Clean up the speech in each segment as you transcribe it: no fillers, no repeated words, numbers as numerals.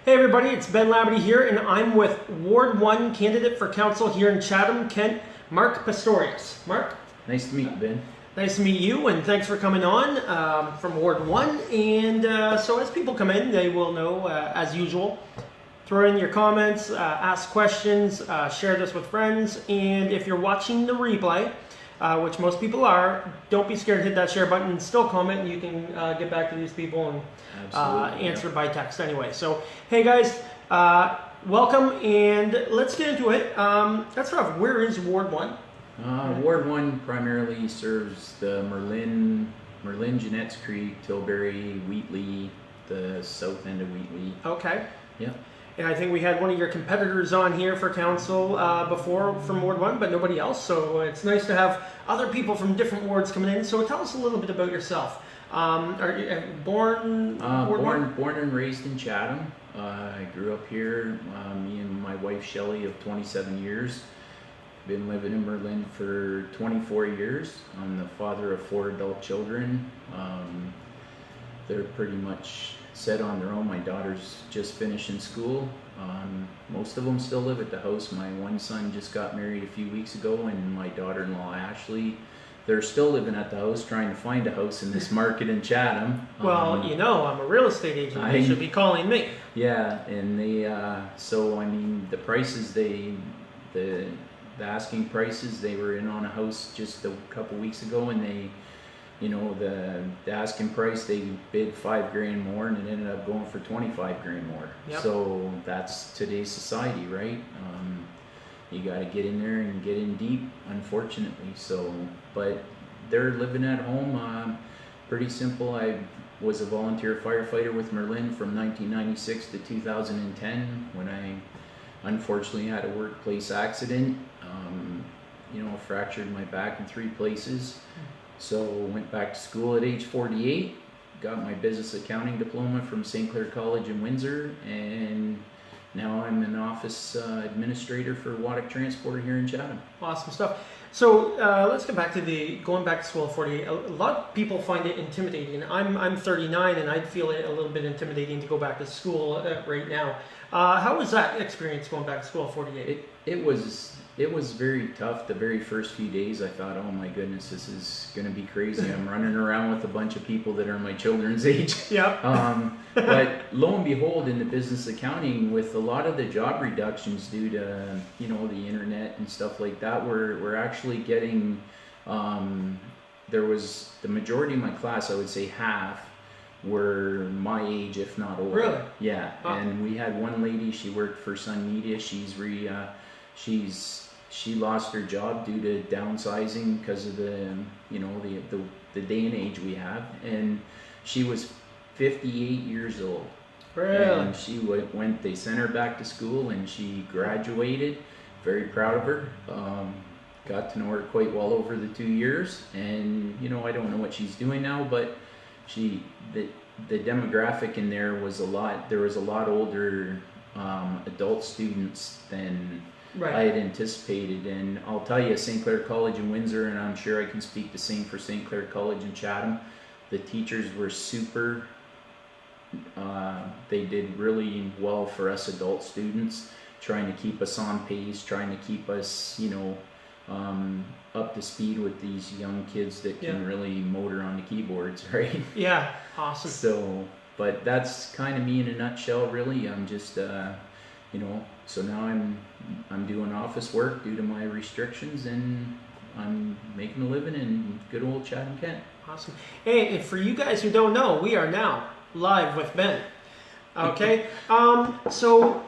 Hey everybody, it's Ben Labadie here, and I'm with Ward 1 candidate for council here in Chatham, Kent, Mark Pastorious. Mark? Nice to meet you, Ben. Nice to meet you, and thanks for coming on from Ward 1. And so as people come in, they will know, as usual, throw in your comments, ask questions, share this with friends, and if you're watching the replay, which most people are, don't be scared to hit that share button and still comment, and you can get back to these people and answer by text anyway. So, hey guys, welcome, and let's get into it. Let's start off, where is Ward 1? Ward 1 primarily serves the Merlin, Jeanette's Creek, Tilbury, Wheatley, the south end of Wheatley. Okay. Yeah. And I think we had one of your competitors on here for council before from Ward 1, but nobody else. So it's nice to have other people from different wards coming in. So tell us a little bit about yourself. Are you born Ward 1? Born and raised in Chatham. I grew up here. Me and my wife Shelley of 27 years. Been living in Merlin for 24 years. I'm the father of 4 adult children. They're pretty much set on their own. My daughter's just finishing school. Most of them still live at the house. My one son just got married a few weeks ago, and my daughter-in-law Ashley, they're still living at the house trying to find a house in this market in Chatham. Well, you know, I'm a real estate agent. They should be calling me. Yeah, and they, so I mean, the prices, the asking prices, they were in on a house just a couple weeks ago, and they, you know, the asking price, they bid $5,000 more, and it ended up going for $25,000 more. Yep. So that's today's society, right? You got to get in there and get in deep, unfortunately. So, but they're living at home. Pretty simple. I was a volunteer firefighter with Merlin from 1996 to 2010 when I unfortunately had a workplace accident. You know, fractured my back in 3 places. So went back to school at age 48, got my business accounting diploma from St. Clair College in Windsor, and now I'm an office administrator for Waddick Transport here in Chatham. Awesome stuff. So let's get back to going back to school at 48. A lot of people find it intimidating. I'm 39, and I'd feel it a little bit intimidating to go back to school right now. How was that experience going back to school at 48? It was very tough. The very first few days I thought, oh my goodness, this is going to be crazy. I'm running around with a bunch of people that are my children's age. Yeah. But lo and behold, in the business accounting, with a lot of the job reductions due to, you know, the internet and stuff like that, we're actually getting, there was the majority of my class, I would say half, were my age, if not older. Really? Yeah. Oh. And we had one lady, she worked for Sun Media. She lost her job due to downsizing because of the, you know, the day and age we have, and she was 58 years old. Really? And she went. They sent her back to school, and she graduated. Very proud of her. Got to know her quite well over the 2 years, and you know, I don't know what she's doing now, but the demographic in there was a lot. There was a lot older adult students than I had anticipated. And I'll tell you, St. Clair College in Windsor, and I'm sure I can speak the same for St. Clair College in Chatham, the teachers were super. They did really well for us adult students, trying to keep us on pace, trying to keep us, you know, up to speed with these young kids that can really motor on the keyboards, right? Yeah. Awesome. So, but that's kind of me in a nutshell, really. I'm just, you know, so now I'm doing office work due to my restrictions, and I'm making a living in good old Chatham, Kent. Awesome. Hey, and for you guys who don't know, we are now live with Ben. Okay. So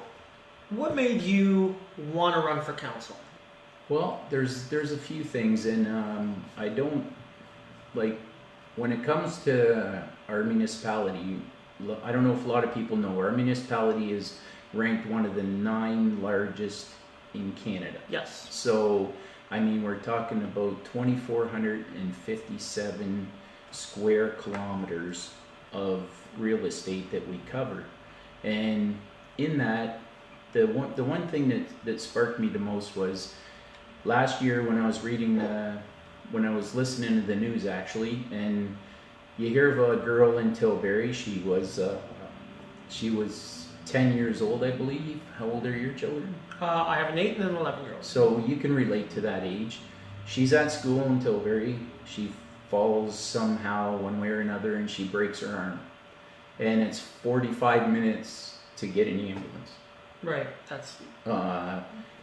what made you want to run for council? Well, there's a few things, and I don't, like, when it comes to our municipality, I don't know if a lot of people know, our municipality is ranked one of the 9 largest in Canada. Yes. So, I mean, we're talking about 2,457 square kilometers of real estate that we cover. And in that, the one thing that sparked me the most was last year when I was when I was listening to the news, actually, and you hear of a girl in Tilbury. She was 10 years old, I believe. How old are your children? I have an 8 and an 11-year-old. So you can relate to that age. She's at school until she falls somehow one way or another and she breaks her arm. And it's 45 minutes to get an ambulance. Right, that's...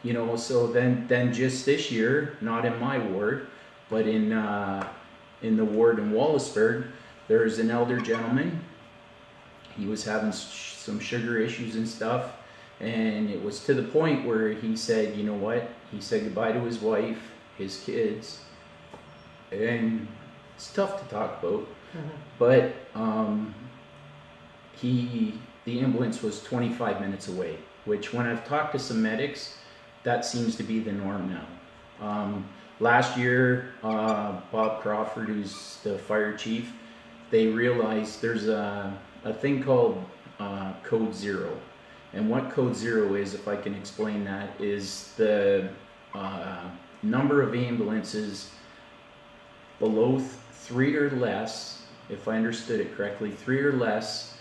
You know, so then just this year, not in my ward, but in the ward in Wallaceburg, there's an elder gentleman. He was having some sugar issues and stuff, and it was to the point where he said, you know what? He said goodbye to his wife, his kids, and it's tough to talk about. But the ambulance was 25 minutes away, which when I've talked to some medics, that seems to be the norm now. Last year, Bob Crawford, who's the fire chief, they realized there's a thing called Code Zero. And what Code Zero is, if I can explain that, is the number of ambulances below 3 or less, if I understood it correctly, 3 or less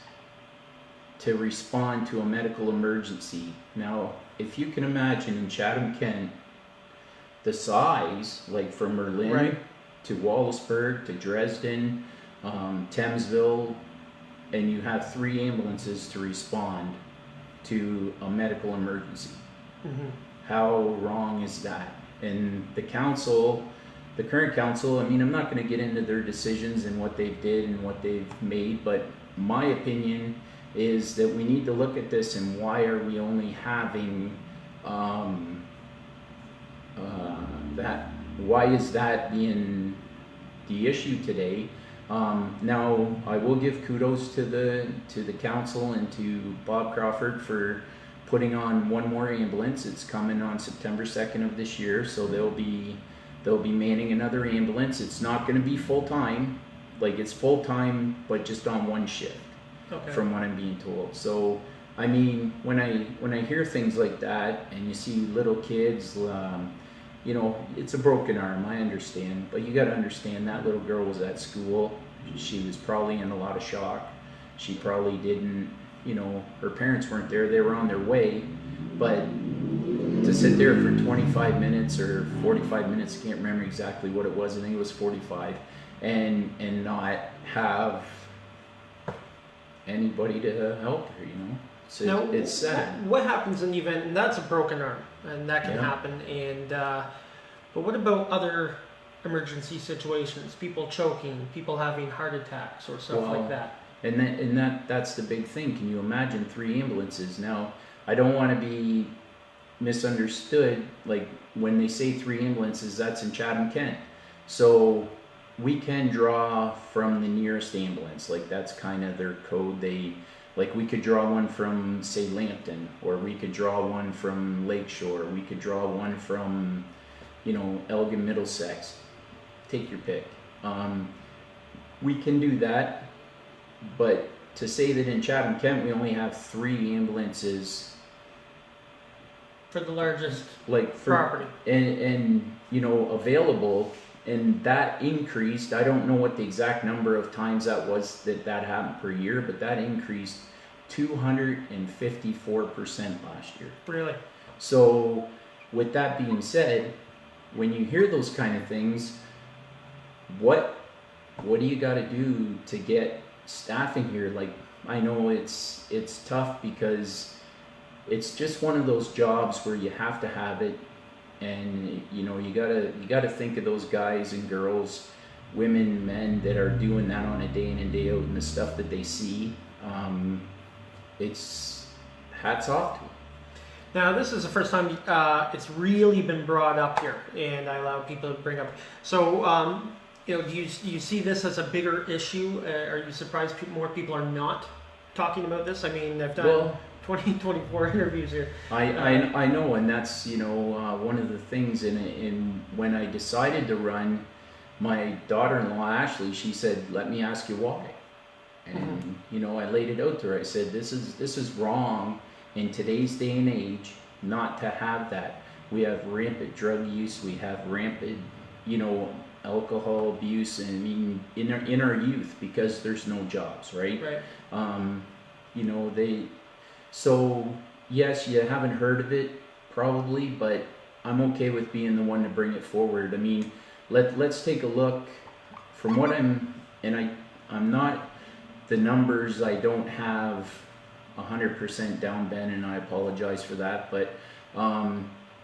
to respond to a medical emergency. Now, if you can imagine in Chatham, Kent, the size, like from Merlin right. to Wallaceburg to Dresden, Thamesville, and you have 3 ambulances to respond to a medical emergency. How wrong is that? And the council, the current council, I mean, I'm not going to get into their decisions and what they did and what they've made, but my opinion is that we need to look at this and why are we only having why is that being the issue today? Now I will give kudos to the council and to Bob Crawford for putting on one more ambulance. It's coming on September 2nd of this year, so they'll be manning another ambulance. It's not going to be full time, like it's full time, but just on one shift. Okay. From what I'm being told. So I mean, when I hear things like that, and you see little kids, you know, it's a broken arm. I understand, but you got to understand that little girl was at school. She was probably in a lot of shock. She probably didn't, you know, her parents weren't there. They were on their way, but to sit there for 25 minutes or 45 minutes, I can't remember exactly what it was. I think it was 45, and not have anybody to help her, you know. So now, it's sad. What happens in the event, and that's a broken arm, and that can happen, and but what about other emergency situations, people choking, people having heart attacks or stuff like that? And that's the big thing. Can you imagine 3 ambulances? Now, I don't want to be misunderstood, like when they say 3 ambulances, that's in Chatham, Kent. So we can draw from the nearest ambulance, like that's kind of their code. Like we could draw one from, say, Lambton, or we could draw one from Lakeshore, we could draw one from, you know, Elgin, Middlesex. Take your pick. We can do that, but to say that in Chatham, Kent, we only have 3 ambulances for the largest property, and you know, available. And that increased, I don't know what the exact number of times that was that happened per year, but that increased 254% last year. Really? So with that being said, when you hear those kind of things, what do you got to do to get staffing here? Like, I know it's tough because it's just one of those jobs where you have to have it. And you know, you gotta think of those guys and girls, women, men that are doing that on a day in and day out, and the stuff that they see. It's hats off to them. Now, this is the first time it's really been brought up here, and I allow people to bring up. So, you know, do you see this as a bigger issue? Are you surprised more people are not talking about this? I mean, I've done 24 interviews here. I know, and that's, you know, one of the things in when I decided to run, my daughter-in-law Ashley, she said, "Let me ask you why." And you know, I laid it out to her. I said, this is wrong in today's day and age not to have that. We have rampant drug use, we have rampant, you know, alcohol abuse, and I mean in our youth, because there's no jobs, right? Right. You know, So yes, you haven't heard of it probably, but I'm okay with being the one to bring it forward. I mean, let's take a look from what I'm not the numbers. I don't have 100% down, Ben, and I apologize for that, but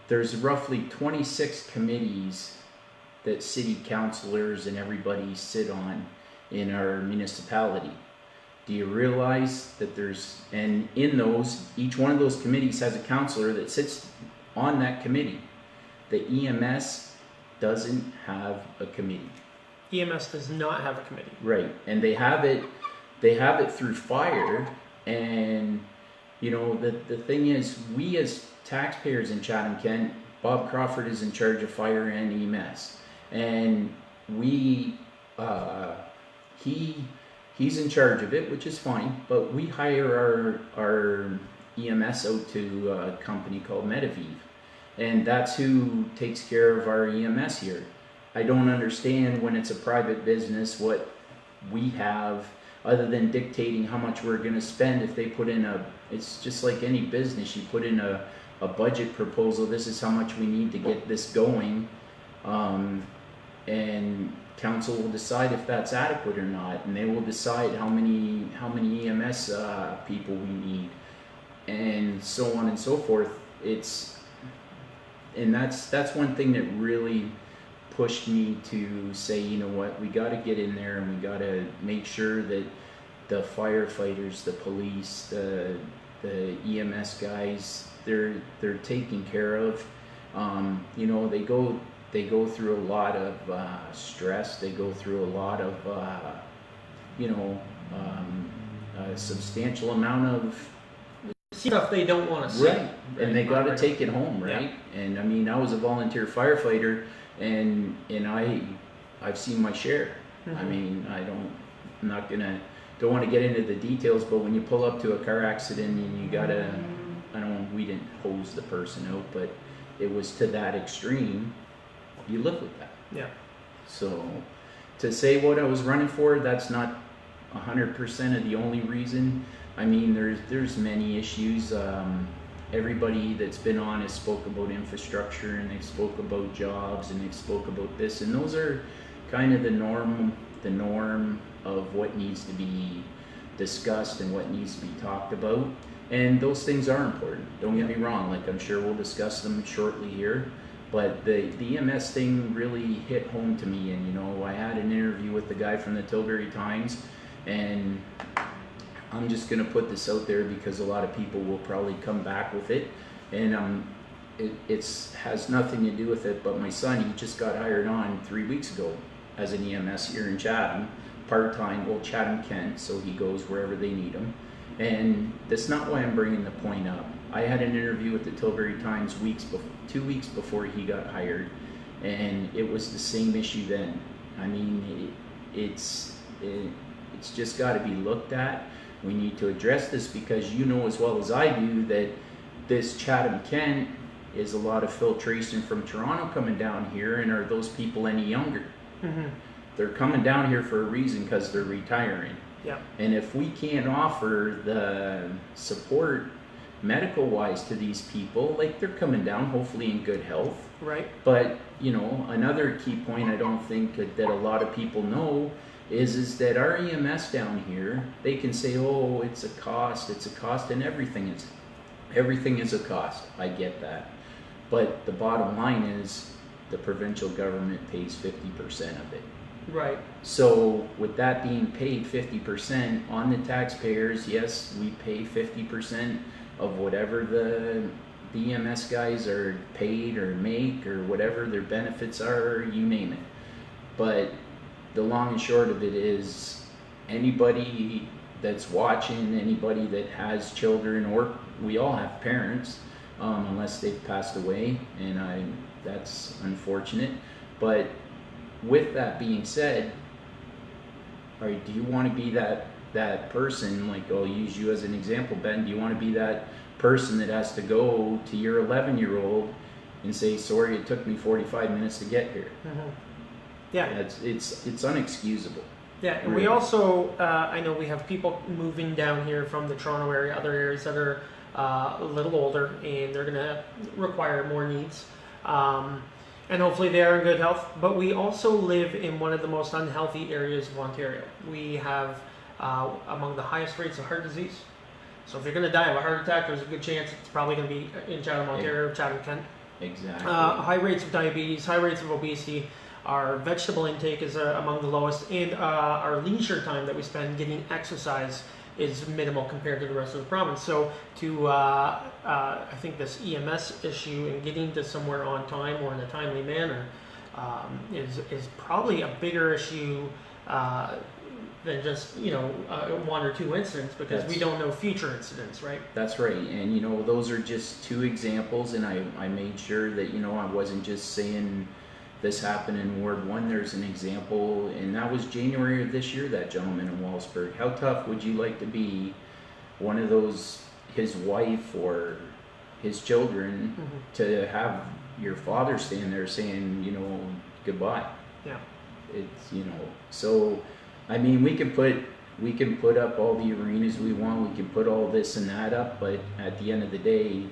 there's roughly 26 committees that city councilors and everybody sit on in our municipality. Do you realize that and in those, each one of those committees has a councilor that sits on that committee? The EMS doesn't have a committee. EMS does not have a committee. Right, and they have it through fire, and you know, the thing is, we as taxpayers in Chatham-Kent, Bob Crawford is in charge of fire and EMS, and he's in charge of it, which is fine, but we hire our EMS out to a company called Medivive, and that's who takes care of our EMS here. I don't understand when it's a private business what we have, other than dictating how much we're going to spend. If they put in it's just like any business, you put in a budget proposal, this is how much we need to get this going, and council will decide if that's adequate or not, and they will decide how many EMS people we need, and so on and so forth. That's one thing that really pushed me to say, you know what, we got to get in there and we got to make sure that the firefighters, the police, the EMS guys, they're taken care of. You know, they go through a lot of stress. They go through a lot of a substantial amount of stuff they don't want to see. Right, and they got to take it home, right? Yeah. And I mean, I was a volunteer firefighter, and I've seen my share. Mm-hmm. I mean, don't want to get into the details, but when you pull up to a car accident and you gotta, we didn't hose the person out, but it was to that extreme. You live with that. Yeah. So to say what I was running for, that's not 100% of the only reason. I mean, there's many issues. Everybody that's been on has spoke about infrastructure, and they spoke about jobs, and they spoke about this, and those are kind of the norm of what needs to be discussed and what needs to be talked about. And those things are important. Don't get me wrong. Like, I'm sure we'll discuss them shortly here. But the EMS thing really hit home to me. And, you know, I had an interview with the guy from the Tilbury Times, and I'm just going to put this out there because a lot of people will probably come back with it. And it has nothing to do with it, but my son, he just got hired on 3 weeks ago as an EMS here in Chatham, part-time, Chatham-Kent, so he goes wherever they need him. And that's not why I'm bringing the point up. I had an interview with the Tilbury Times 2 weeks before he got hired, and it was the same issue then. I mean, it's just got to be looked at. We need to address this because you know as well as I do that this Chatham-Kent is a lot of filtration from Toronto coming down here, and are those people any younger? Mm-hmm. They're coming down here for a reason, because they're retiring. Yeah. And if we can't offer the support medical-wise to these people, like, they're coming down hopefully in good health. Right. But, you know, another key point I don't think that a lot of people know is that our EMS down here, they can say, oh, it's a cost, and everything is a cost. I get that. But the bottom line is the provincial government pays 50% of it. Right. So with that being paid 50% on the taxpayers, yes, we pay 50% of whatever the EMS guys are paid or make or whatever their benefits are, you name it. But the long and short of it is, anybody that's watching, anybody that has children, or we all have parents, unless they've passed away, and that's unfortunate. But with that being said, all right, do you want to be that person, like, I'll use you as an example, Ben, do you want to be that person that has to go to your 11-year-old and say, sorry, it took me 45 minutes to get here? Mm-hmm. Yeah. It's unexcusable. Yeah, and we also, I know we have people moving down here from the Toronto area, other areas that are a little older, and they're going to require more needs. And hopefully they are in good health. But we also live in one of the most unhealthy areas of Ontario. We have among the highest rates of heart disease. So if you're going to die of a heart attack, there's a good chance it's probably going to be in Chatham, Ontario, Chatham, Kent. Exactly. High rates of diabetes, high rates of obesity. Our vegetable intake is among the lowest, and our leisure time that we spend getting exercise is minimal compared to the rest of the province. So to, I think this EMS issue and getting to somewhere on time or in a timely manner is probably a bigger issue than just, one or two incidents, because we don't know future incidents, right? That's right. And, those are just two examples, and I made sure that, I wasn't just saying this happened in Ward 1. There's an example, and that was January of this year, that gentleman in Wellsburg. How tough would you like to be one of those, his wife or his children, to have your father stand there saying, goodbye? Yeah. It's, so, I mean, we can put up all the arenas we want, we can put all this and that up, but at the end of the day...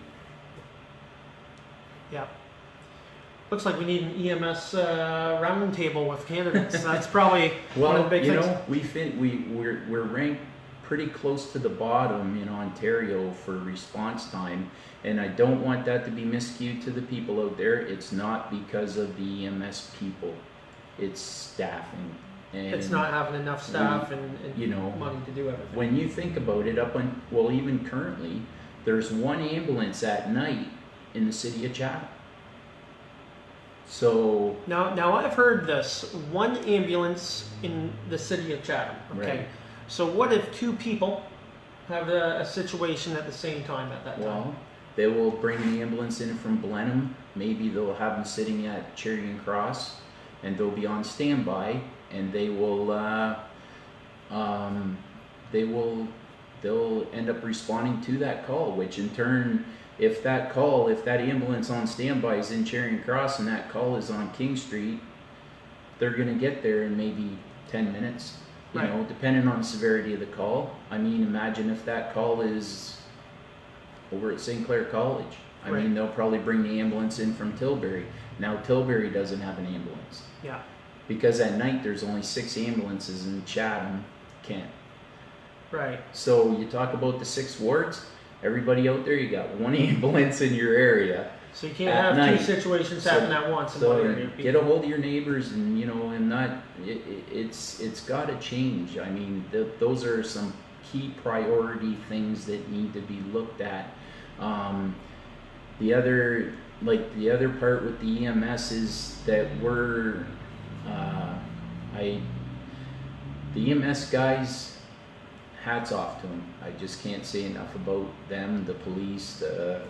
Yeah. Looks like we need an EMS round table with candidates. That's probably one of the big things. We're ranked pretty close to the bottom in Ontario for response time, and I don't want that to be miscued to the people out there. It's not because of the EMS people, it's staffing. And it's not having enough staff and money to do everything. When you think about it, even currently, there's one ambulance at night in the city of Chatham. So now I've heard this, one ambulance in the city of Chatham. Okay, right. So what if two people have a situation at the same time at that time? Well, they will bring the ambulance in from Blenheim. Maybe they'll have them sitting at Charing Cross, and they'll be on standby, and they'll end up responding to that call, which in turn, if that ambulance on standby is in Charing Cross and that call is on King Street, they're going to get there in maybe 10 minutes, depending on the severity of the call. I mean, imagine if that call is over at St. Clair College. I mean, they'll probably bring the ambulance in from Tilbury. Now, Tilbury doesn't have an ambulance. Yeah. Because at night there's only 6 ambulances in Chatham, Kent. Right. So you talk about the 6 wards. Everybody out there, you got one ambulance in your area. So you can't have night. 2 situations happen at once. Get a hold of your neighbors, and and not. It's got to change. I mean, those are some key priority things that need to be looked at. The other part with the EMS is that the EMS guys, hats off to them. I just can't say enough about them, the police, the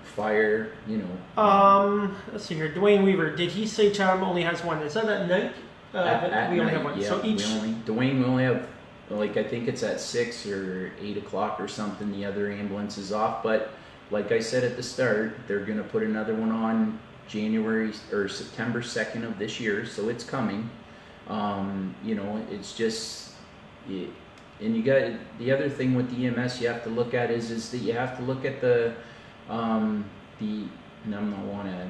fire, Let's see here. Dwayne Weaver, did he say Chatham only has one? Is that at night? We only have one. Yeah, so each... we only have, I think it's at 6 or 8 o'clock or something, the other ambulance is off. But like I said at the start, they're going to put another one on January or September 2nd of this year, so it's coming. It's just... And you got the other thing with the EMS you have to look at is that you have to look at and I'm not want to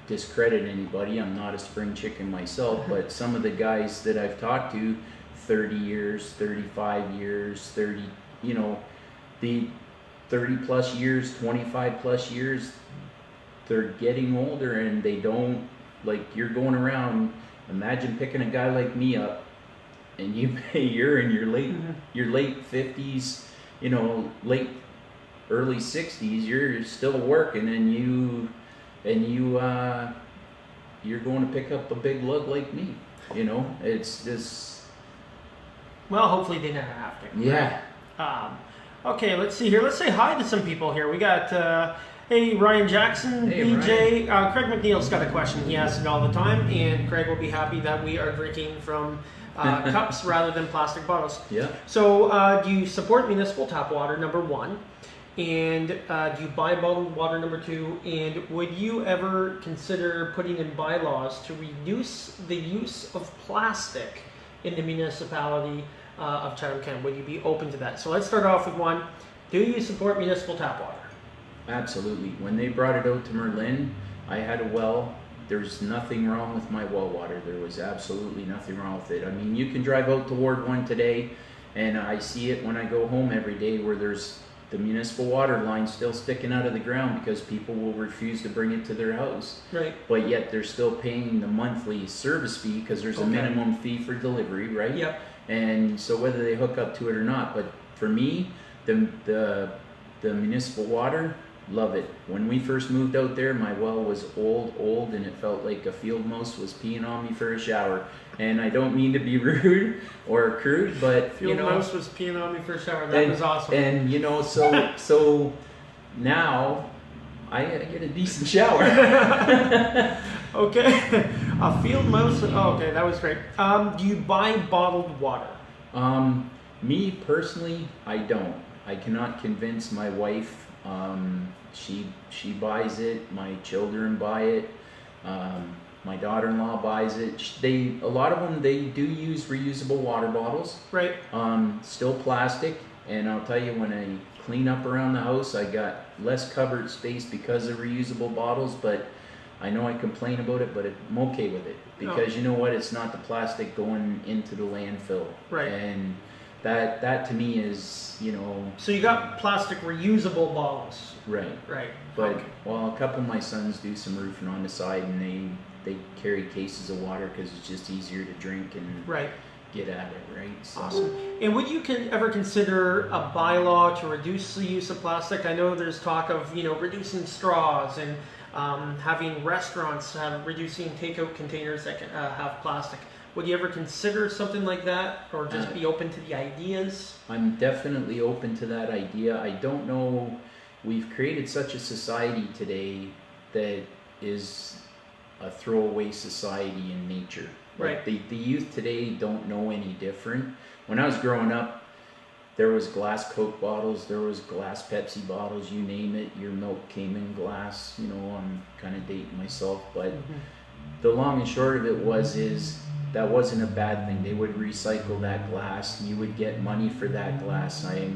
discredit anybody, I'm not a spring chicken myself, but some of the guys that I've talked to, 30 years, 35 years, the 30 plus years, 25 plus years, they're getting older, and they don't, you're going around, imagine picking a guy like me up, and you're in your late 50s, early 60s, you're still working, and you're going to pick up a big lug like me. It's just... Well, hopefully they never have to. Yeah. Right? Okay, let's see here. Let's say hi to some people here. We got, hey, Ryan Jackson, hey, BJ. Craig McNeil's got a question. He asks it all the time, and Craig will be happy that we are drinking from cups rather than plastic bottles. Yeah. So, do you support municipal tap water, number 1? And do you buy bottled water, number 2? And would you ever consider putting in bylaws to reduce the use of plastic in the municipality of Chatham-Kent? Would you be open to that? So let's start off with one. Do you support municipal tap water? Absolutely. When they brought it out to Merlin, I had a well. There's nothing wrong with my well water. There was absolutely nothing wrong with it. I mean, you can drive out to Ward 1 today, and I see it when I go home every day where there's the municipal water line still sticking out of the ground because people will refuse to bring it to their house. Right. But yet they're still paying the monthly service fee because there's a minimum fee for delivery, right? Yep. And so whether they hook up to it or not, but for me, the municipal water, love it. When we first moved out there, my well was old, and it felt like a field mouse was peeing on me for a shower. And I don't mean to be rude or crude, but Field mouse was peeing on me for a shower. That was awesome. And so now I get a decent shower. Okay, a field mouse. Oh, okay, that was great. Do you buy bottled water? Me personally, I don't. I cannot convince my wife. She buys it. My children buy it. My daughter-in-law buys it. A lot of them, they do use reusable water bottles. Right. Still plastic. And I'll tell you, when I clean up around the house, I got less cupboard space because of reusable bottles. But I know I complain about it, but I'm okay with it because you know what? It's not the plastic going into the landfill. Right. And that to me is, So you got plastic reusable bottles. Right. Right. But well, a couple of my sons do some roofing on the side, and they carry cases of water because it's just easier to drink and get at it, right? So. Awesome. And would you ever consider a bylaw to reduce the use of plastic? I know there's talk of reducing straws and having restaurants reducing takeout containers that can have plastic. Would you ever consider something like that, or just be open to the ideas? I'm definitely open to that idea. I don't know. We've created such a society today that is a throwaway society in nature. Like the youth today don't know any different. When I was growing up, there was glass Coke bottles, there was glass Pepsi bottles, you name it. Your milk came in glass. I'm kind of dating myself, but the long and short of it is that wasn't a bad thing. They would recycle that glass, and you would get money for that glass. I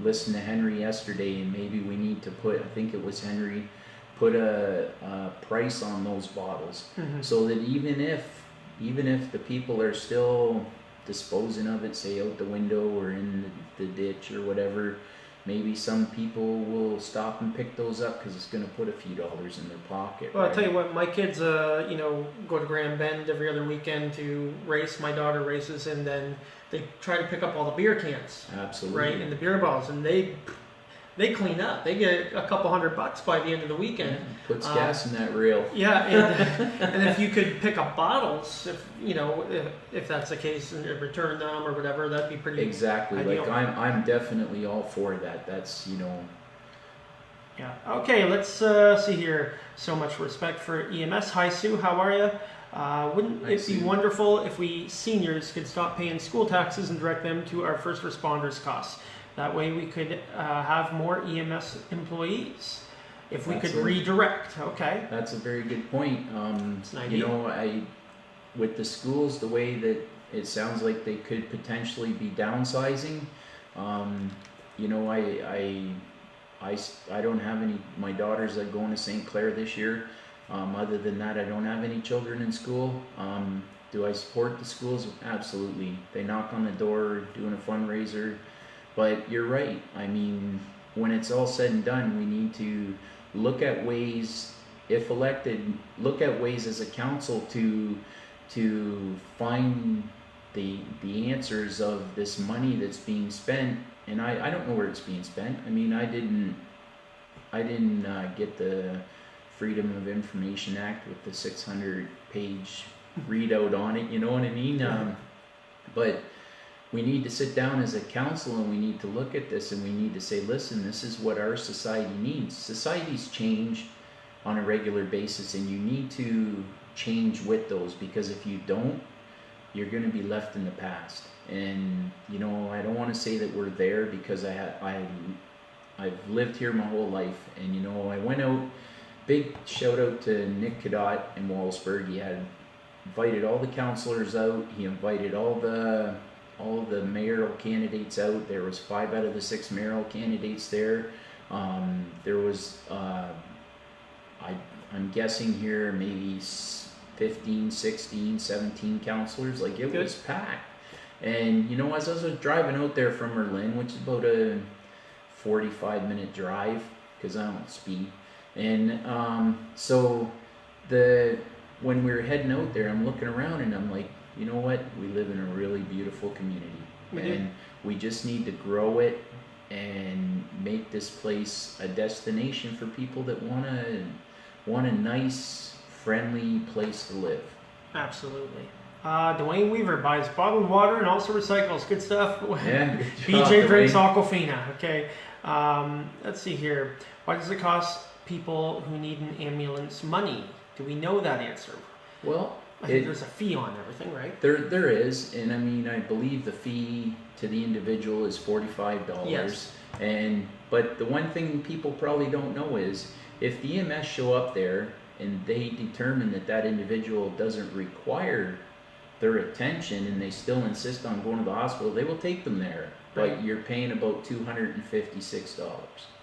listened to Henry yesterday, and maybe we need to put, I think it was Henry, put a price on those bottles, so that even if the people are still disposing of it, say out the window or in the ditch or whatever, maybe some people will stop and pick those up because it's going to put a few dollars in their pocket. Well, I'll tell you what, my kids, go to Grand Bend every other weekend to race. My daughter races, and then they try to pick up all the beer cans. Absolutely. Right, and the beer bottles, and they clean up. They get a couple $100 by the end of the weekend. Puts gas in that reel. Yeah, and if you could pick up bottles, if that's the case, and return them or whatever, that'd be pretty exactly ideal. Like I'm definitely all for that. That's Yeah. Okay, let's see here. So much respect for EMS. Hi Sue, how are you? Wouldn't it be wonderful if we seniors could stop paying school taxes and direct them to our first responders costs? That way we could have more EMS employees if we could redirect. Okay. That's a very good point. It's an idea. With the schools, the way that it sounds like they could potentially be downsizing. I don't have any. My daughters are going to St. Clair this year. Other than that, I don't have any children in school. Do I support the schools? Absolutely. They knock on the door doing a fundraiser. But you're right. I mean, when it's all said and done, we need to look at ways, if elected, look at ways as a council to find the answers of this money that's being spent. And I don't know where it's being spent. I mean, I didn't get the Freedom of Information Act with the 600-page readout on it. You know what I mean? But we need to sit down as a council and we need to look at this and we need to say, listen, this is what our society needs. Societies change on a regular basis, and you need to change with those, because if you don't, you're going to be left in the past. And I don't want to say that we're there, because I've lived here my whole life, and I went out. Big shout out to Nick Cadot in Wallsburg. He had invited all the councillors out. He invited all the mayoral candidates out. There was 5 out of the 6 mayoral candidates there. There was I'm guessing here maybe 15, 16, 17 councillors. Like, it was packed. And you know, as I was driving out there from Merlin, which is about a 45-minute drive, because I don't speed, and so when we were heading out there, I'm looking around and I'm like, you know what? We live in a really beautiful community, and we just need to grow it and make this place a destination for people that want a nice, friendly place to live. Absolutely. Dwayne Weaver buys bottled water and also recycles. Good stuff. Yeah, good job, BJ drinks Dwayne. Aquafina. Okay. Let's see here. Why does it cost people who need an ambulance money? Do we know that answer? Well, I think there's a fee on everything, right? There is, and I mean, I believe the fee to the individual is $45. Yes. But the one thing people probably don't know is, if the EMS show up there and they determine that individual doesn't require their attention and they still insist on going to the hospital, they will take them there. Right. But you're paying about $256.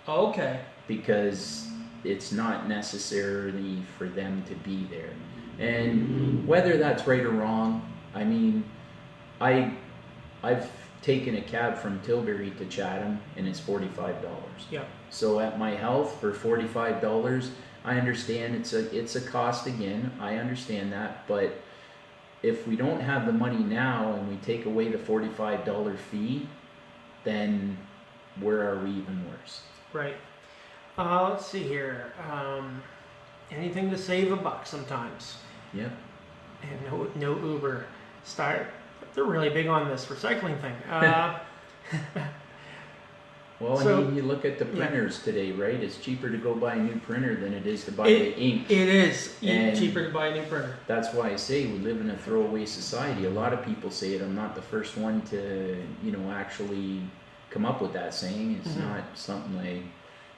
Okay. Because it's not necessarily for them to be there. And whether that's right or wrong, I mean, I've taken a cab from Tilbury to Chatham and it's $45. Yeah. So at my health, for $45, I understand it's a cost again. I understand that, but if we don't have the money now and we take away the $45 fee, then where are we even worse? Right. Let's see here. Anything to save $1 sometimes. Yep. And no Uber. They're really big on this recycling thing. Well, So, I mean, you look at the printers today, right? It's cheaper to go buy a new printer than it is to buy the ink. It is And cheaper to buy a new printer. That's why I say we live in a throwaway society. A lot of people say it. I'm not the first one to, actually come up with that saying. It's not something like,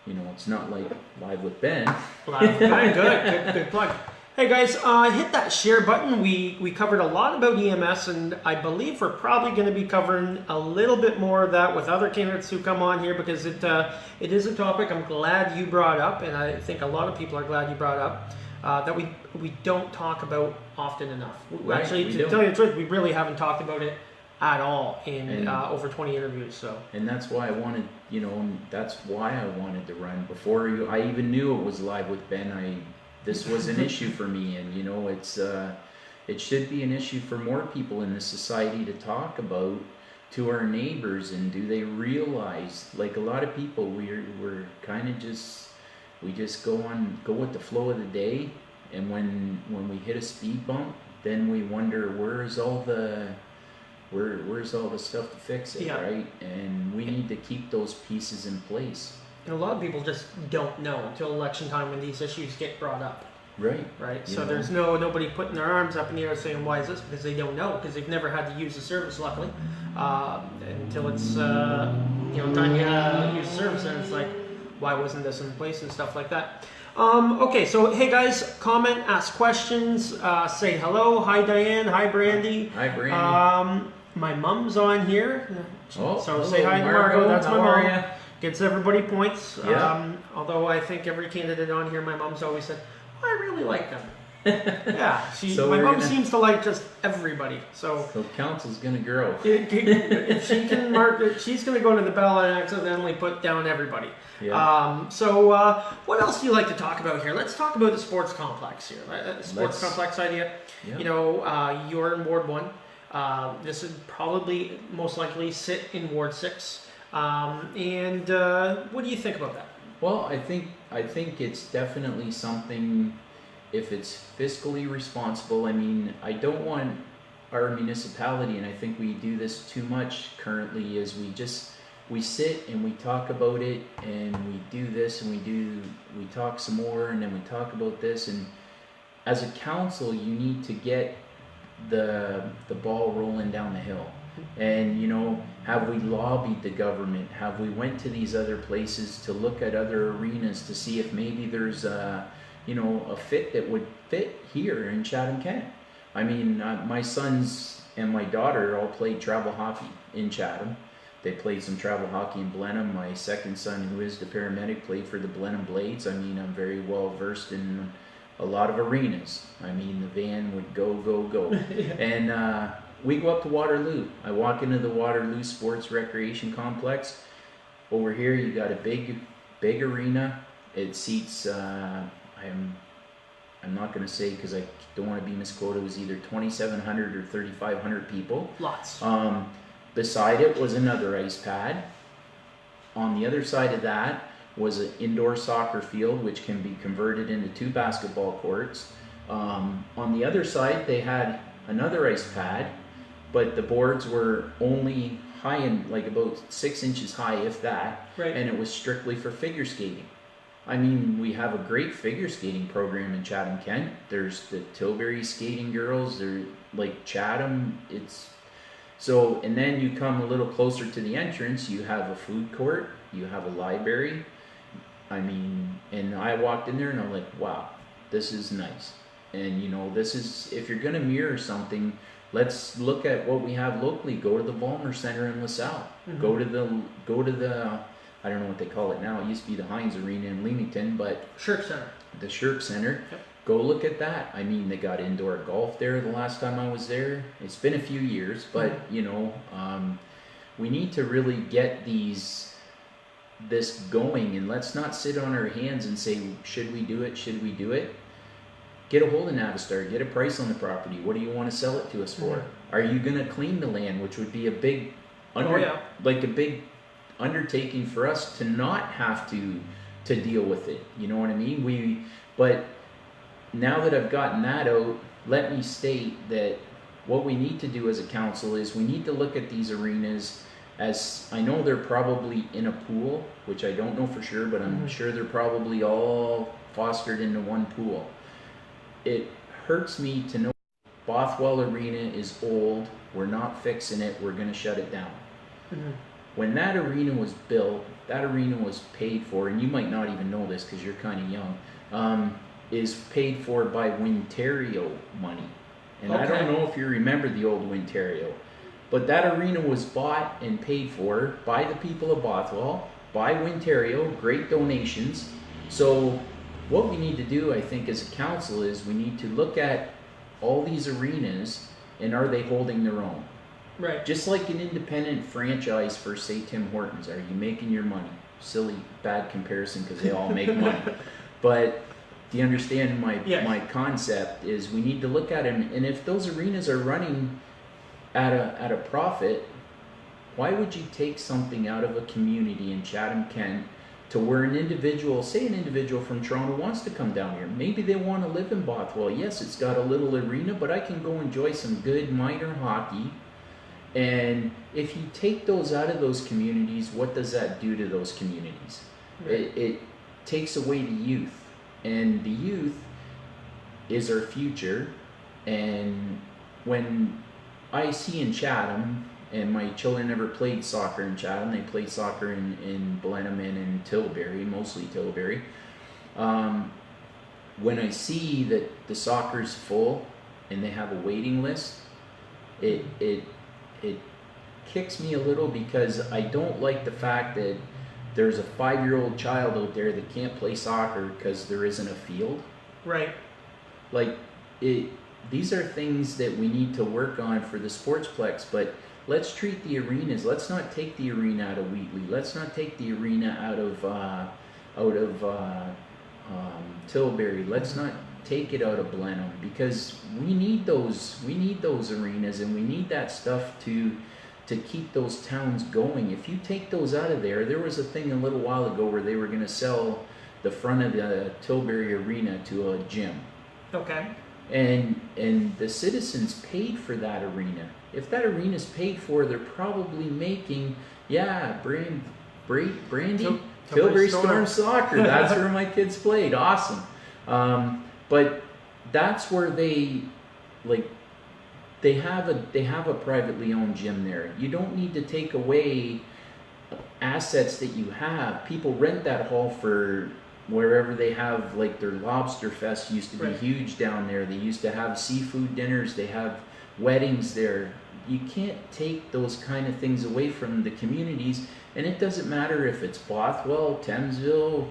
it's not like Live with Ben. Live with Ben, good plug. Hey guys, hit that share button. We covered a lot about EMS, and I believe we're probably going to be covering a little bit more of that with other candidates who come on here, because it is a topic I'm glad you brought up, and I think a lot of people are glad you brought up, that we don't talk about often enough. Right, Actually, to tell you the truth, we really haven't talked about it at all in over 20 interviews. So. And that's why I wanted, that's why I wanted to run. Before I even knew it was Live with Ben, this was an issue for me, and it should be an issue for more people in this society to talk about to our neighbors. And do they realize, like a lot of people, we're kind of we just go with the flow of the day, and when we hit a speed bump, then we wonder where's all the stuff to fix it, right? And we need to keep those pieces in place. And a lot of people just don't know until election time when these issues get brought up. Right. Right. So there's nobody putting their arms up in the air saying, why is this? Because they don't know, because they've never had to use the service, luckily, until it's time to use the service, and it's like, why wasn't this in place and stuff like that. Okay, so hey guys, comment, ask questions, say hello. Hi Diane. Hi Brandy. Hi Brandy. My mom's on here. Oh, so hello, say hi to Margo. That's my How mom. are ya? Gets everybody points. Yeah. Although I think every candidate on here, my mom's always said, I really like them. Yeah, my mom seems to like just everybody. So council's gonna grow. If she can mark it, she's gonna go to the ballot and accidentally put down everybody. Yeah. What else do you like to talk about here? Let's talk about the sports complex here. Complex idea. Yeah. You're in Ward 1. This would probably most likely sit in Ward 6. What do you think about that? Well, I think it's definitely something, if it's fiscally responsible. I mean, I don't want our municipality, and I think we do this too much currently, is we sit and we talk about it, and we do this and we talk some more, and then we talk about this. And as a council, you need to get the ball rolling down the hill. And have we lobbied the government? Have we went to these other places to look at other arenas to see if maybe there's a fit that would fit here in Chatham-Kent? I mean, my sons and my daughter all played travel hockey in Chatham. They played some travel hockey in Blenheim. My second son, who is the paramedic, played for the Blenheim Blades. I mean, I'm very well versed in a lot of arenas. I mean, the van would go, go, go. Yeah. And we go up to Waterloo. I walk into the Waterloo Sports Recreation Complex. Over here, you got a big arena. It seats, I'm not going to say because I don't want to be misquoted, it was either 2,700 or 3,500 people. Lots. Beside it was another ice pad. On the other side of that was an indoor soccer field, which can be converted into 2 basketball courts. On the other side, they had another ice pad, but the boards were only high and like about 6 inches high, if that, Right. and it was strictly for figure skating. I mean, we have a great figure skating program in Chatham, Kent. There's the Tilbury skating girls. They're like Chatham. It's so, and then you come a little closer to the entrance. You have a food court. You have a library. I mean, and I walked in there and I'm like, wow, this is nice. And you know, this is, if you're gonna mirror something, let's look at what we have locally. Go to the Vollmer Center in LaSalle. Mhm. Go to the I don't know what they call it now. It used to be the Heinz Arena in Leamington, but Shirk Center. the Shirk Center. Yep. Go look at that. I mean, they got indoor golf there the last time I was there. It's been a few years, but you know, we need to really get this going, and let's not sit on our hands and say, should we do it? Should we do it? Get a hold of Navistar. Get a price on the property. What do you want to sell it to us for? Are you going to clean the land, which would be a big, like a big undertaking for us to not have to deal with it. You know what I mean? But now that I've gotten that out, let me state that what we need to do as a council is we need to look at these arenas as, I know they're probably in a pool, which I don't know for sure, but I'm sure they're probably all fostered into one pool. It hurts me to know Bothwell Arena is old, we're not fixing it, we're going to shut it down. Mm-hmm. When that arena was built, that arena was paid for, and you might not even know this because you're kind of young, is paid for by Winterio money. And I don't know if you remember the old Winterio, but that arena was bought and paid for by the people of Bothwell, by Winterio, great donations. So what we need to do, I think, as a council is we need to look at all these arenas and are they holding their own? Right. Just like an independent franchise for, say, Tim Hortons. Are you making your money? Silly, bad comparison because they all make money. But do you understand my concept is we need to look at them. And if those arenas are running at a profit, why would you take something out of a community in Chatham, Kent, to where an individual, say an individual from Toronto wants to come down here. Maybe they want to live in Bothwell. Yes, it's got a little arena, but I can go enjoy some good minor hockey. And if you take those out of those communities, what does that do to those communities? Right. It takes away the youth. And the youth is our future. And when I see in Chatham, and my children never played soccer in Chatham, they played soccer in Blenheim and in Tilbury, mostly Tilbury. When I see that the soccer's full and they have a waiting list, it kicks me a little because I don't like the fact that there's a 5-year-old child out there that can't play soccer because there isn't a field. Right. Like, these are things that we need to work on for the Sportsplex, but let's treat the arenas. Let's not take the arena out of Wheatley. Let's not take the arena out of Tilbury. Let's not take it out of Blenheim because we need those arenas and we need that stuff to keep those towns going. If you take those out of there, there was a thing a little while ago where they were going to sell the front of the Tilbury Arena to a gym. Okay. And the citizens paid for that arena. If that arena is paid for, they're probably making, Brandy, Tilbury Storm Soccer. That's where my kids played. Awesome. But that's where they have a privately owned gym there. You don't need to take away assets that you have. People rent that hall for wherever they have like their lobster fest used to be Right. huge down there. They used to have seafood dinners. They have weddings there. You can't take those kind of things away from the communities, and it doesn't matter if it's Bothwell, Thamesville.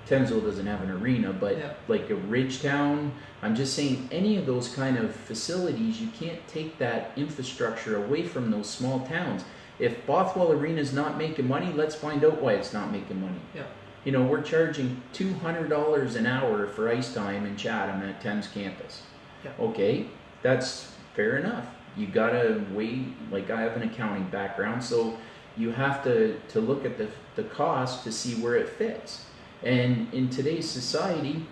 Thamesville doesn't have an arena, but Yeah. like a Ridgetown, I'm just saying any of those kind of facilities, you can't take that infrastructure away from those small towns. If Bothwell Arena is not making money, let's find out why it's not making money. Yeah. You know, we're charging $200 an hour for ice time in Chatham at Thames campus. Yeah. Okay, that's fair enough. You gotta weigh, like I have an accounting background, so you have to look at the cost to see where it fits. And in today's society,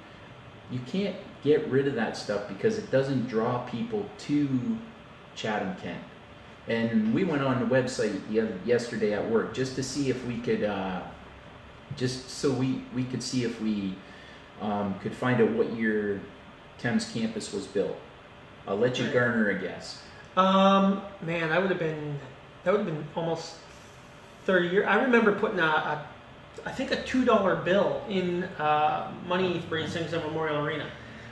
you can't get rid of that stuff because it doesn't draw people to Chatham, Kent. And we went on the website yesterday at work just to see if we could, just so we could see if we could find out what year Thames campus was built. I'll let you Right. garner a guess. Man, that would have been almost 30 years. I remember putting I think a $2 bill in money racings at Memorial Arena.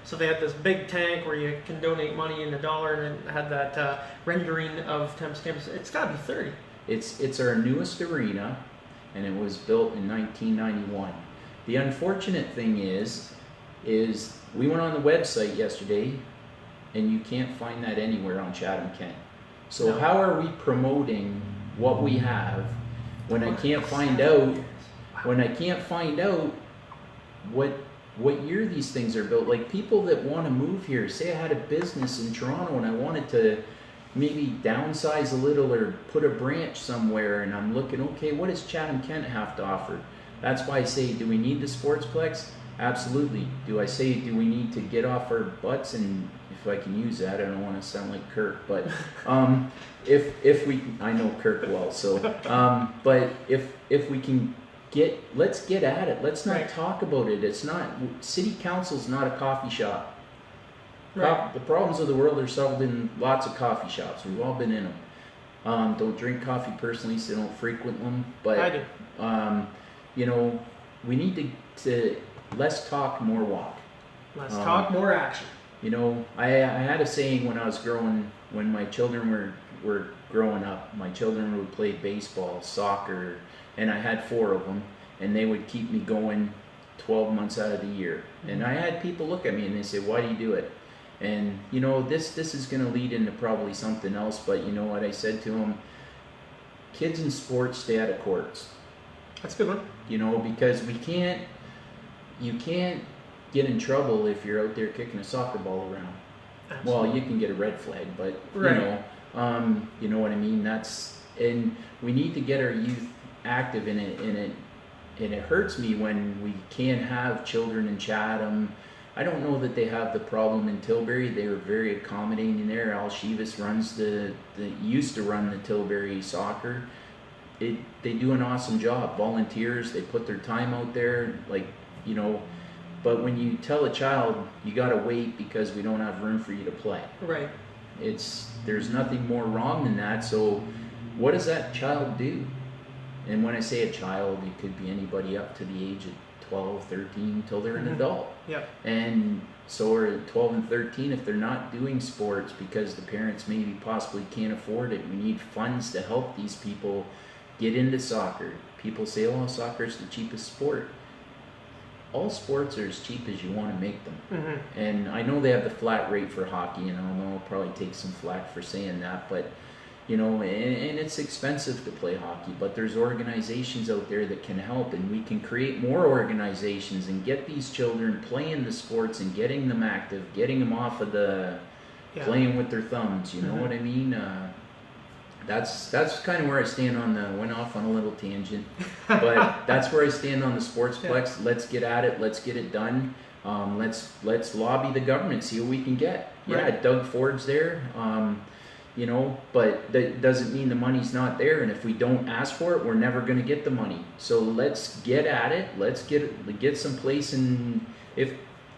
So they had this big tank where you can donate money in $1, and it had that rendering of Thames campus. It's got to be 30. It's our newest arena, and it was built in 1991. The unfortunate thing is we went on the website yesterday, and you can't find that anywhere on Chatham, Kent. So No. how are we promoting what we have when I can't find out? When I can't find out what year these things are built? Like people that want to move here, say I had a business in Toronto and I wanted to maybe downsize a little or put a branch somewhere, and I'm looking, okay, what does Chatham, Kent have to offer? That's why I say, do we need the sportsplex? Absolutely. Do I say, do we need to get off our butts, and if I can use that, I don't want to sound like Kirk, but if we, I know Kirk well, so but if we can let's get at it. Let's not Right. talk about it. It's not, city council's not a coffee shop. Right. The problems of the world are solved in lots of coffee shops. We've all been in them. Don't drink coffee personally, so don't frequent them. But I do. you know, we need to less talk, more walk. Let's talk more action. You know, I had a saying when my children were growing up. My children would play baseball, soccer, and I had 4 of them, and they would keep me going 12 months out of the year. And I had people look at me and they say, "Why do you do it?" And you know, this is going to lead into probably something else, but you know what I said to them? Kids in sports stay out of courts. That's a good one. You know, because you can't get in trouble if you're out there kicking a soccer ball around. Absolutely. Well, you can get a red flag, but Right. you know what I mean. And we need to get our youth active in it, and it hurts me when we can't have children in Chatham. I don't know that they have the problem in Tilbury. They were very accommodating there. Al Shivas used to run the Tilbury soccer. They do an awesome job. Volunteers, they put their time out there, like, you know. But when you tell a child you gotta wait because we don't have room for you to play, Right. there's nothing more wrong than that. So what does that child do? And when I say a child, it could be anybody up to the age of 12, 13 till they're an adult. Yeah. And so are 12 and 13, if they're not doing sports because the parents maybe possibly can't afford it, we need funds to help these people get into soccer. People say, oh, soccer is the cheapest sport. All sports are as cheap as you want to make them. Mm-hmm. And I know they have the flat rate for hockey, and I know I'll probably take some flack for saying that, but you know, and it's expensive to play hockey, but there's organizations out there that can help, and we can create more organizations and get these children playing the sports and getting them active, getting them off of the playing with their thumbs, you know what I mean? That's kind of where I stand on went off on a little tangent, but that's where I stand on the sportsplex. Let's get at it. Let's get it done. Let's lobby the government, see what we can get. Yeah, Right. Doug Ford's there. You know, but that doesn't mean the money's not there, and if we don't ask for it, we're never going to get the money. So let's get at it. Let's get some place. And if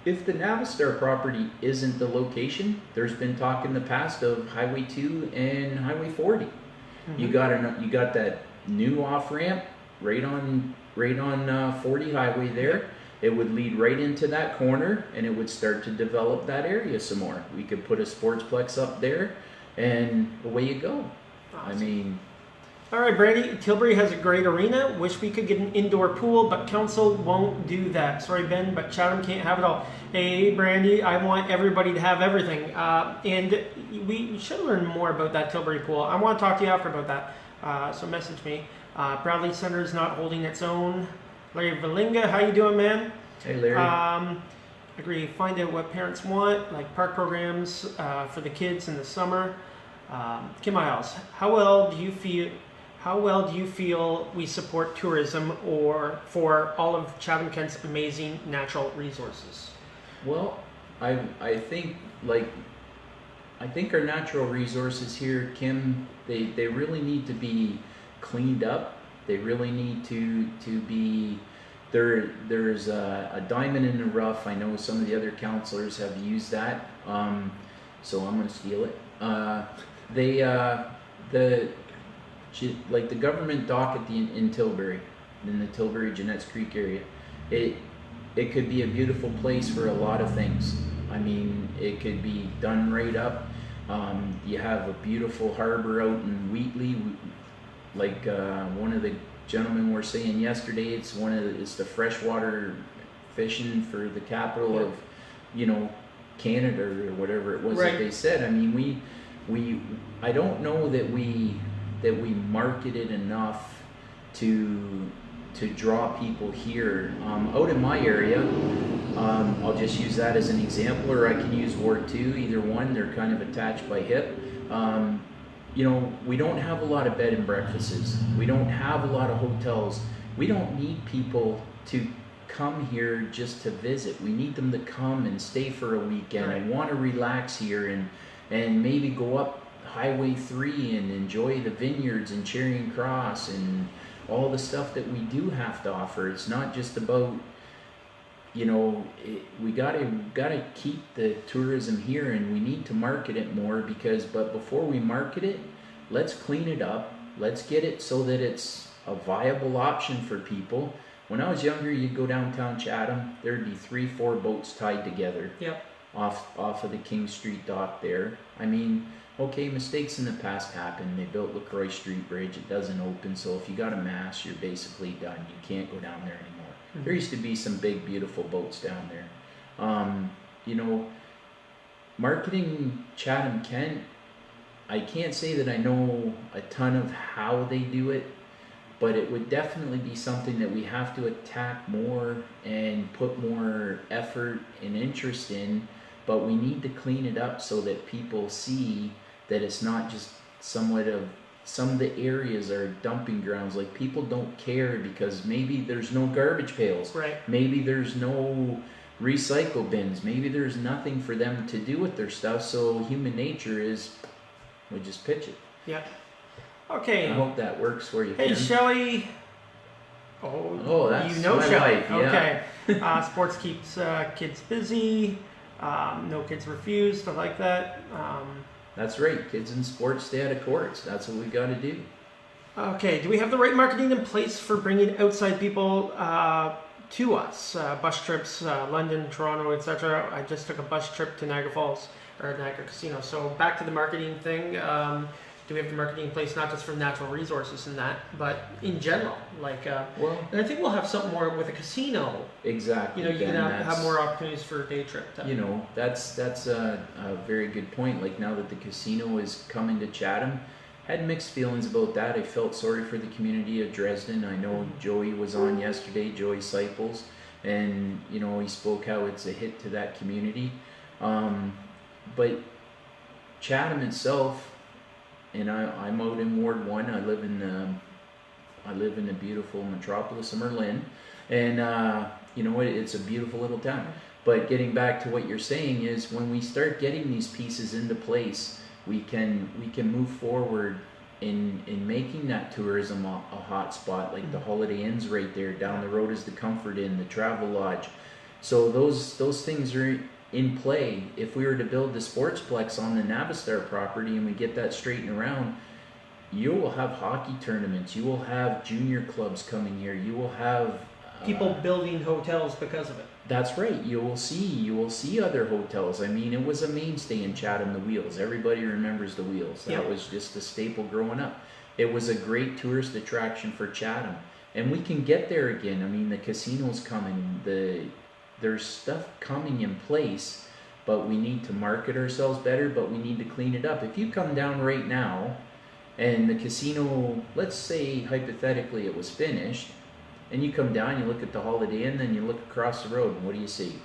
the Navistar property isn't the location, there's been talk in the past of Highway 2 and Highway 40. Mm-hmm. You got that new off ramp right on 40 highway there. it would lead right into that corner, and it would start to develop that area some more. We could put a sportsplex up there, and away you go. Awesome. I mean, all right, Brandy, Tilbury has a great arena. Wish we could get an indoor pool, but council won't do that. Sorry, Ben, but Chatham can't have it all. Hey, Brandy, I want everybody to have everything. And we should learn more about that Tilbury pool. I want to talk to you after about that. So message me. Bradley Center is not holding its own. Larry Valinga, how you doing, man? hey, Larry. Agree. Find out what parents want, like park programs for the kids in the summer. Kim Miles, how well do you feel we support tourism or for all of Chatham-Kent's amazing natural resources? Well, I think our natural resources here, Kim, they really need to be cleaned up. They really need to be there's a diamond in the rough. I know some of the other councillors have used that, so I'm going to steal it. The government dock in Tilbury, in the Tilbury Jeanette's Creek area, it could be a beautiful place for a lot of things. I mean, it could be done right up. You have a beautiful harbor out in Wheatley, like one of the gentlemen were saying yesterday. It's the freshwater fishing for the capital of, Canada or whatever it was that they said. I mean, I don't know that we market it enough to draw people here. Out in my area, I'll just use that as an example, or I can use Ward 2, either one. They're kind of attached by hip. We don't have a lot of bed and breakfasts. We don't have a lot of hotels. We don't need people to come here just to visit. We need them to come and stay for a weekend and want to relax here and maybe go up Highway 3 and enjoy the vineyards and Charing Cross and all the stuff that we do have to offer. It's not just about, we gotta keep the tourism here, and we need to market it more but before we market it, let's clean it up. Let's get it so that it's a viable option for people. When I was younger, you'd go downtown Chatham, there'd be 3-4 boats tied together. Yep. Off of the King Street dock there. I mean, okay, mistakes in the past happen. They built LaCroix Street Bridge. It doesn't open, so if you got a mast, you're basically done. You can't go down there anymore. Mm-hmm. There used to be some big, beautiful boats down there. Marketing Chatham-Kent, I can't say that I know a ton of how they do it, but it would definitely be something that we have to attack more and put more effort and interest in. But we need to clean it up so that people see that it's not just some of the areas are dumping grounds. Like, people don't care because maybe there's no garbage pails. Right. Maybe there's no recycle bins. Maybe there's nothing for them to do with their stuff. So human nature is, we just pitch it. Yeah. Okay. I hope that works for you. Hey, Kim. Shelley. Oh, that's you know my Shelley. wife, yeah. Okay. Sports keeps kids busy. No kids refused. I like that. That's right. Kids in sports stay out of courts. That's what we got to do. Okay. Do we have the right marketing in place for bringing outside people to us? Bus trips, London, Toronto, etc. I just took a bus trip to Niagara Falls or Niagara Casino. So back to the marketing thing. Do we have the marketing in place, not just for natural resources and that, but in general? And I think we'll have something more with a casino. Exactly. You can have more opportunities for a day trip. That's a very good point. Like, now that the casino is coming to Chatham, had mixed feelings about that. I felt sorry for the community of Dresden. I know Joey was on yesterday, Joey Seipels, and he spoke how it's a hit to that community. But Chatham itself, and I'm out in Ward 1. I live in the beautiful metropolis of Merlin, and it's a beautiful little town. But getting back to what you're saying is, when we start getting these pieces into place, we can move forward in making that tourism a hot spot. Like the Holiday Inn's right there. Down the road is the Comfort Inn, the Travel Lodge. So those things are in play. If we were to build the Sportsplex on the Navistar property and we get that straightened around, you will have hockey tournaments. You will have junior clubs coming here. You will have people building hotels because of it. That's right. You will see other hotels. I mean, it was a mainstay in Chatham, the Wheels. Everybody remembers the Wheels. That Yep. was just a staple growing up. It was a great tourist attraction for Chatham, and we can get there again. I mean, the casino's coming. There's stuff coming in place, but we need to market ourselves better. But we need to clean it up. If you come down right now, and the casino, let's say hypothetically it was finished. And you come down, you look at the Holiday Inn, then you look across the road, and what do you see?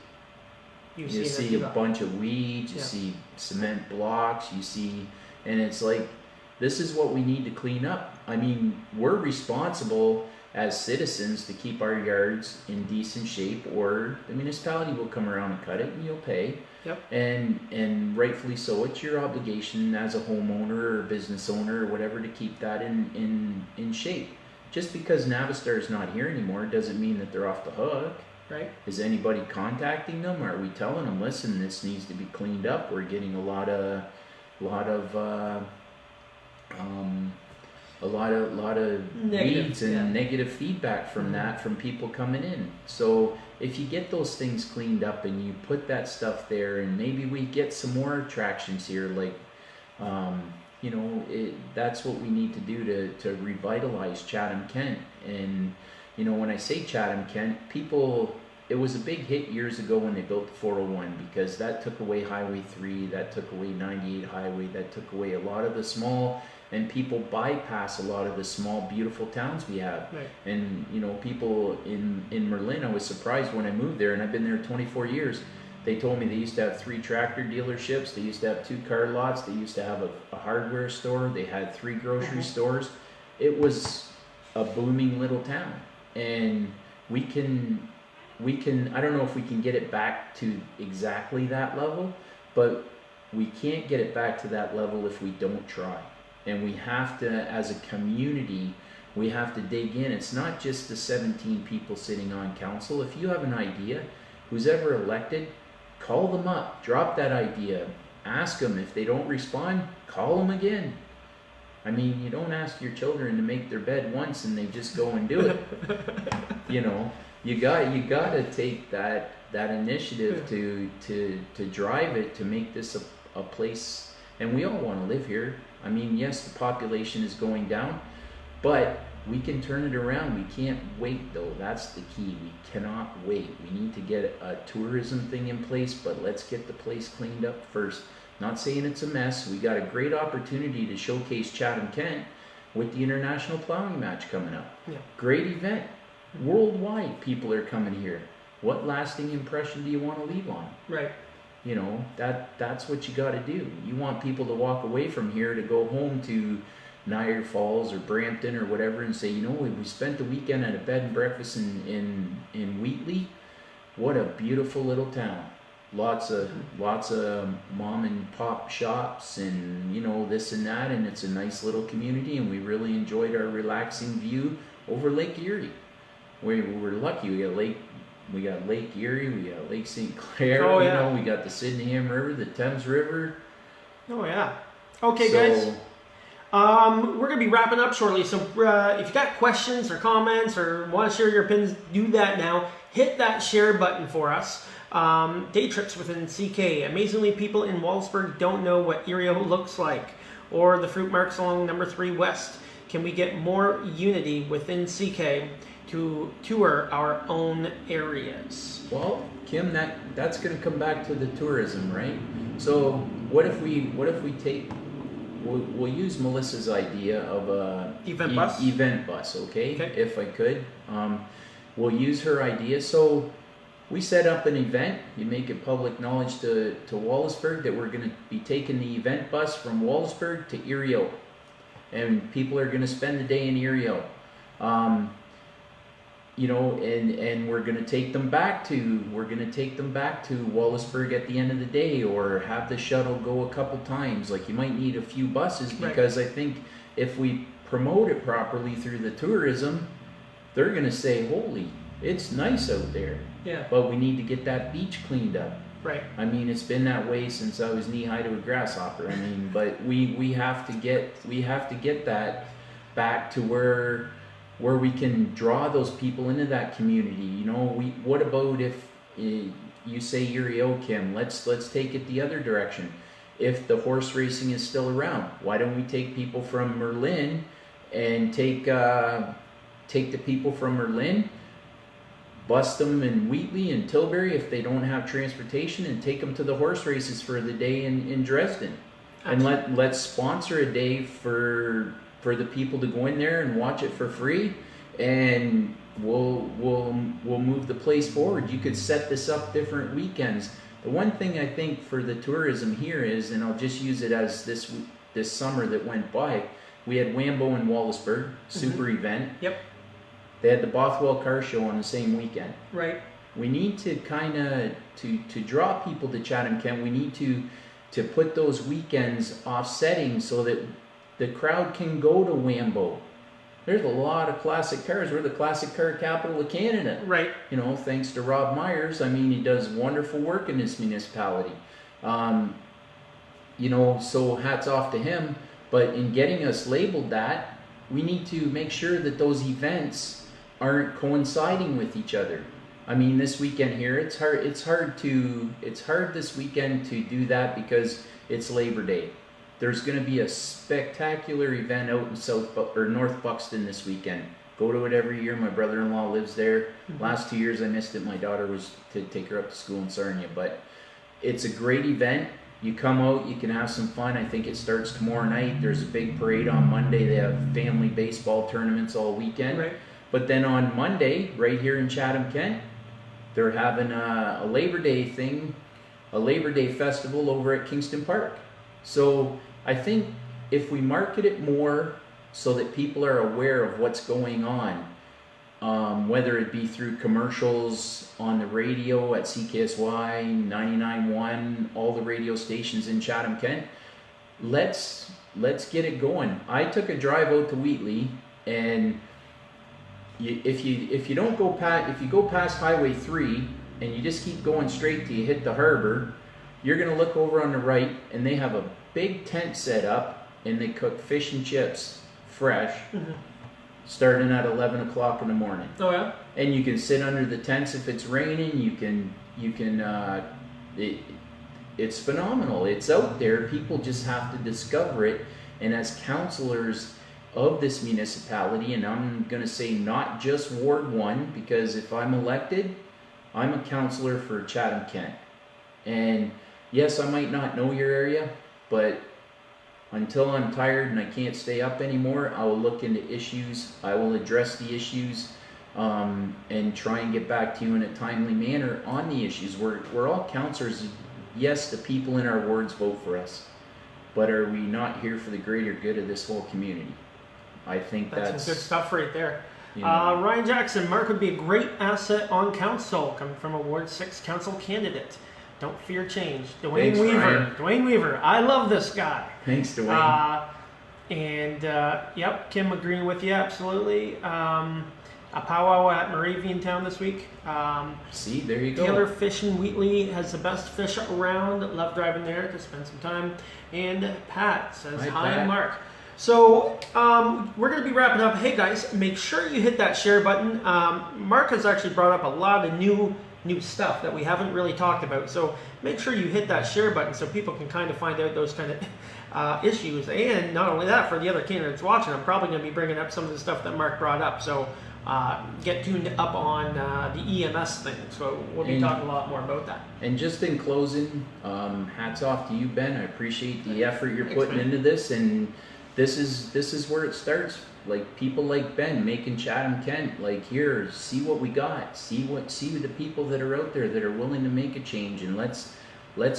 You see a bunch of weeds, you see cement blocks, and it's like, this is what we need to clean up. I mean, we're responsible as citizens to keep our yards in decent shape, or the municipality will come around and cut it, and you'll pay. Yep. And rightfully so, it's your obligation as a homeowner or business owner or whatever to keep that in shape. Just because Navistar is not here anymore doesn't mean that they're off the hook. Right. Is anybody contacting them? Are we telling them, listen, this needs to be cleaned up? We're getting a lot of weeds and negative feedback from that, from people coming in. So if you get those things cleaned up and you put that stuff there, and maybe we get some more attractions here, like that's what we need to do to revitalize Chatham Kent. And when I say Chatham Kent, it was a big hit years ago when they built the 401, because that took away Highway 3, that took away 98 Highway, that took away a lot of the small, and people bypass a lot of the small beautiful towns we have. Right. And people in Merlin, I was surprised when I moved there, and I've been there 24 years. They told me they used to have 3 tractor dealerships, they used to have 2 car lots, they used to have a hardware store, they had 3 grocery stores. It was a booming little town. And we can, I don't know if we can get it back to exactly that level, but we can't get it back to that level if we don't try. And we have to, as a community, we have to dig in. It's not just the 17 people sitting on council. If you have an idea, who's ever elected, call them up, drop that idea, ask them. If they don't respond, call them again. I mean, you don't ask your children to make their bed once and they just go and do it. You got to take that initiative to drive it, to make this a place. And we all want to live here. I mean, yes, the population is going down, but we can turn it around. We can't wait, though. That's the key. We cannot wait. We need to get a tourism thing in place, but let's get the place cleaned up first. Not saying it's a mess. We got a great opportunity to showcase Chatham Kent with the International Plowing Match coming up. Yeah. Great event. Worldwide, people are coming here. What lasting impression do you want to leave on? Right. That's what you got to do. You want people to walk away from here to go home to Niagara Falls or Brampton or whatever and say, we spent the weekend at a bed and breakfast in Wheatley. What a beautiful little town. Lots of mom and pop shops and this and that, and it's a nice little community, and we really enjoyed our relaxing view over Lake Erie. We were lucky. We got Lake Erie, we got Lake St. Clair, we got the Sydenham River, the Thames River. Oh yeah. Okay, guys. We're going to be wrapping up shortly, so if you got questions or comments or want to share your opinions, do that now. Hit that share button for us. Day trips within CK. Amazingly, people in Wallaceburg don't know what Erio looks like, or the fruit marks along number 3 West. Can we get more unity within CK to tour our own areas? Well, Kim, that's going to come back to the tourism, right? So what if we take, we'll use Melissa's idea of a event bus, okay? If I could, we'll use her idea. So we set up an event. You make it public knowledge to Wallaceburg that we're going to be taking the event bus from Wallaceburg to Erio, and people are going to spend the day in Erio. And we're going to take them back to Wallaceburg at the end of the day, or have the shuttle go a couple times. Like, you might need a few buses, because I think if we promote it properly through the tourism, they're going to say, holy, it's nice out there. Yeah. But we need to get that beach cleaned up. Right. I mean, it's been that way since I was knee high to a grasshopper. I mean, but we have to get that back to where where we can draw those people into that community. You know, what about if you say Uriel, Kim? Let's take it the other direction. If the horse racing is still around, why don't we take people from Merlin and take the people from Merlin, bust them in Wheatley and Tilbury if they don't have transportation, and take them to the horse races for the day in Dresden. Absolutely. And let's sponsor a day for the people to go in there and watch it for free, and we'll move the place forward. You could set this up different weekends. The one thing I think for the tourism here is, and I'll just use it as this summer that went by, we had Wambo and Wallaceburg, super event. Yep. They had the Bothwell Car Show on the same weekend. Right. We need to kind of to draw people to Chatham-Kent. We need to put those weekends offsetting so that the crowd can go to Wambo. There's a lot of classic cars. We're the classic car capital of Canada. Right. You know, thanks to Rob Myers. I mean, he does wonderful work in this municipality. You know, so hats off to him. But in getting us labeled that, we need to make sure that those events aren't coinciding with each other. I mean, this weekend here, it's hard this weekend to do that because it's Labor Day. There's going to be a spectacular event out in North Buxton this weekend. Go to it every year. My brother-in-law lives there. Mm-hmm. Last 2 years I missed it. My daughter was to take her up to school in Sarnia. But it's a great event. You come out, you can have some fun. I think it starts tomorrow night. There's a big parade on Monday. They have family baseball tournaments all weekend. Right. But then on Monday, right here in Chatham-Kent, they're having a Labor Day thing, a Labor Day festival over at Kingston Park. So I think if we market it more so that people are aware of what's going on, whether it be through commercials on the radio at CKSY, 99.1, all the radio stations in Chatham-Kent, let's get it going. I took a drive out to Wheatley, and if you go past Highway 3 and you just keep going straight till you hit the harbor, you're going to look over on the right, and they have a big tent set up, and they cook fish and chips fresh, starting at 11 o'clock in the morning. Oh yeah. And you can sit under the tents if it's raining. It's phenomenal. It's out there. People just have to discover it. And as councillors of this municipality, and I'm going to say not just Ward 1, because if I'm elected, I'm a councillor for Chatham-Kent. And yes, I might not know your area, but until I'm tired and I can't stay up anymore, I will look into issues. I will address the issues and try and get back to you in a timely manner on the issues. We're all councillors. Yes, the people in our wards vote for us, but are we not here for the greater good of this whole community? I think that's some good stuff right there. You know, Ryan Jackson, Mark would be a great asset on council, coming from a Ward 6 council candidate. Don't fear change. Dwayne Weaver. I love this guy. Thanks, Dwayne. Yep, Kim agreeing with you, absolutely. A powwow at Moravian Town this week. See, there you go. Taylor Fishing Wheatley has the best fish around. Love driving there to spend some time. And Pat says, hi Pat. Mark. So we're going to be wrapping up. Hey guys, make sure you hit that share button. Mark has actually brought up a lot of new stuff that we haven't really talked about. So make sure you hit that share button so people can kind of find out those kind of issues. And not only that, for the other candidates watching, I'm probably going to be bringing up some of the stuff that Mark brought up. So get tuned up on the EMS thing. So we'll be talking a lot more about that. And just in closing, hats off to you, Ben. I appreciate the effort you're putting into this. And this is where it starts. Like people like Ben making Chatham-Kent, like here, see what we got, see the people that are out there that are willing to make a change, and let's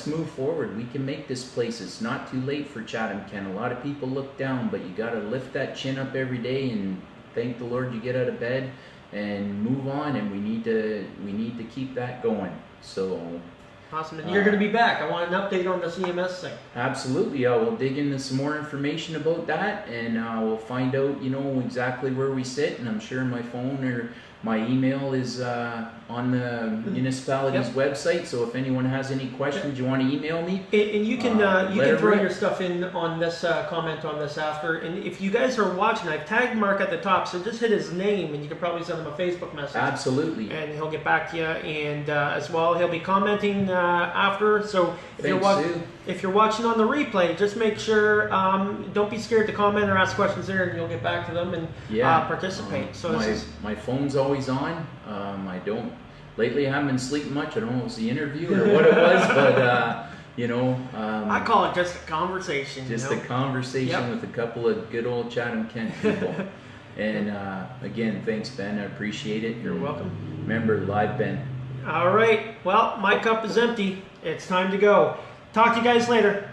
move forward. We can make this place. It's not too late for Chatham-Kent. A lot of people look down, but you got to lift that chin up every day and thank the Lord you get out of bed and move on. And we need to keep that going. So. Awesome. And you're going to be back. I want an update on the CMS thing. Absolutely. I will dig into some more information about that, and we'll find out, exactly where we sit. And I'm sure my phone or my email is on the municipality's website. So if anyone has any questions, you want to email me. And you can let throw her your stuff in on this comment on this after. And if you guys are watching, I've tagged Mark at the top, so just hit his name, and you can probably send him a Facebook message. Absolutely. And he'll get back to you. And as well, he'll be commenting after. So if you're watching on the replay, just make sure don't be scared to comment or ask questions there, and you'll get back to them and participate. So my phone's always on. I don't. Lately, I haven't been sleeping much. I don't know if it was the interview or what it was, but you know. I call it just a conversation. Just a conversation with a couple of good old Chatham Kent people. And again, thanks, Ben. I appreciate it. You're welcome. Remember, live Ben. All right. Well, my cup is empty. It's time to go. Talk to you guys later.